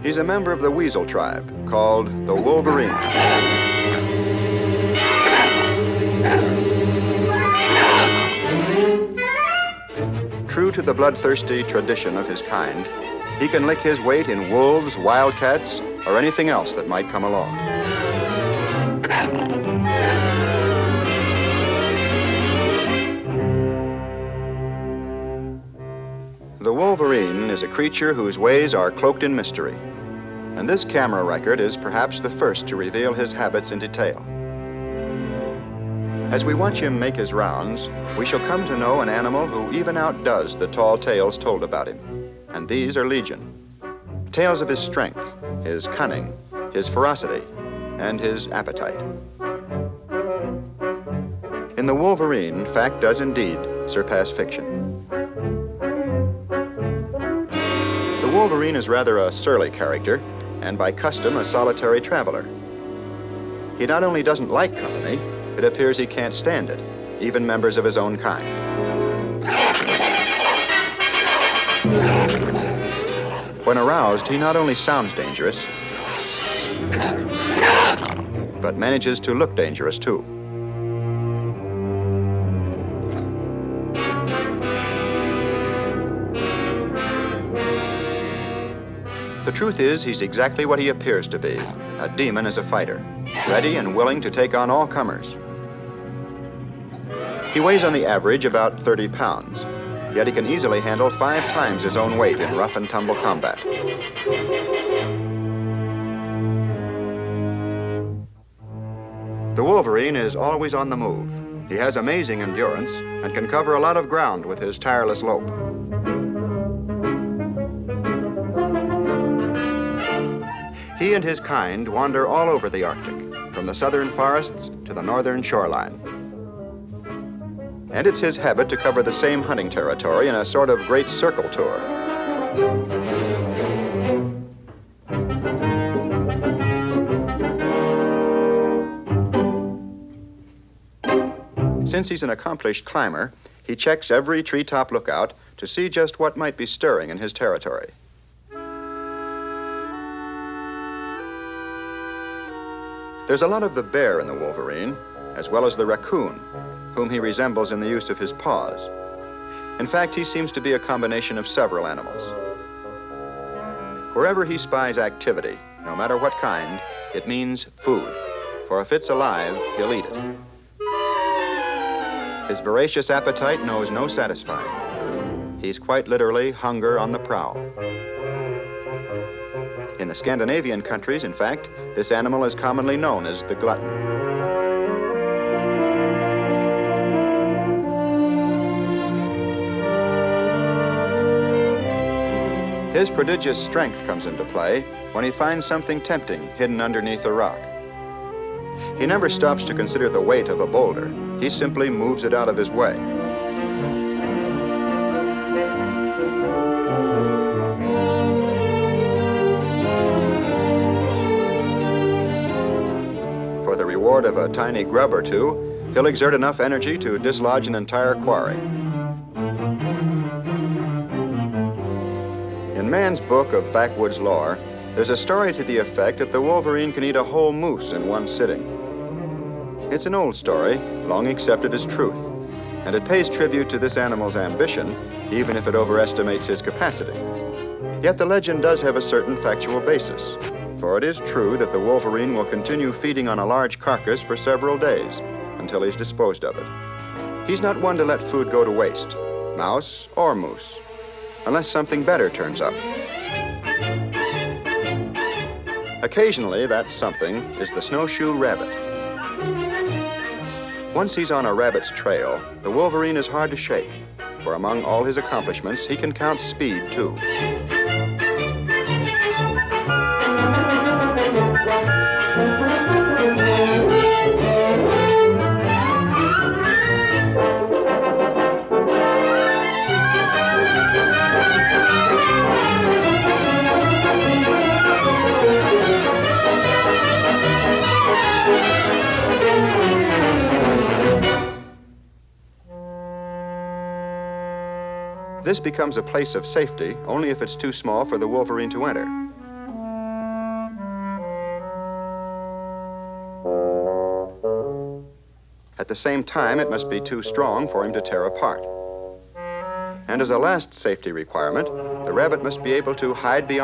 He's a member of the weasel tribe, called the Wolverine. True to the bloodthirsty tradition of his kind, he can lick his weight in wolves, wildcats, or anything else that might come along. The Wolverine is a creature whose ways are cloaked in mystery, and this camera record is perhaps the first to reveal his habits in detail. As we watch him make his rounds, we shall come to know an animal who even outdoes the tall tales told about him, and these are legion. Tales of his strength, his cunning, his ferocity, and his appetite. In the Wolverine, fact does indeed surpass fiction. The Wolverine is rather a surly character, and by custom a solitary traveler. He not only doesn't like company, it appears he can't stand it, even members of his own kind. When aroused, he not only sounds dangerous, but manages to look dangerous too. The truth is, he's exactly what he appears to be, a demon as a fighter, ready and willing to take on all comers. He weighs on the average about 30 pounds, yet he can easily handle 5 times his own weight in rough and tumble combat. The Wolverine is always on the move. He has amazing endurance and can cover a lot of ground with his tireless lope. He and his kind wander all over the Arctic, from the southern forests to the northern shoreline. And it's his habit to cover the same hunting territory in a sort of great circle tour. Since he's an accomplished climber, he checks every treetop lookout to see just what might be stirring in his territory. There's a lot of the bear in the Wolverine, as well as the raccoon, whom he resembles in the use of his paws. In fact, he seems to be a combination of several animals. Wherever he spies activity, no matter what kind, it means food, for if it's alive, he'll eat it. His voracious appetite knows no satisfying. He's quite literally hunger on the prowl. In the Scandinavian countries, in fact, this animal is commonly known as the glutton. His prodigious strength comes into play when he finds something tempting hidden underneath a rock. He never stops to consider the weight of a boulder. He simply moves it out of his way. For the reward of a tiny grub or two, he'll exert enough energy to dislodge an entire quarry. In Mann's book of backwoods lore, there's a story to the effect that the Wolverine can eat a whole moose in one sitting. It's an old story, long accepted as truth, and it pays tribute to this animal's ambition, even if it overestimates his capacity. Yet the legend does have a certain factual basis, for it is true that the Wolverine will continue feeding on a large carcass for several days until he's disposed of it. He's not one to let food go to waste, mouse or moose, unless something better turns up. Occasionally, that something is the snowshoe rabbit. Once he's on a rabbit's trail, the Wolverine is hard to shake, for among all his accomplishments, he can count speed, too. This becomes a place of safety only if it's too small for the Wolverine to enter. At the same time, it must be too strong for him to tear apart. And as a last safety requirement, the rabbit must be able to hide beyond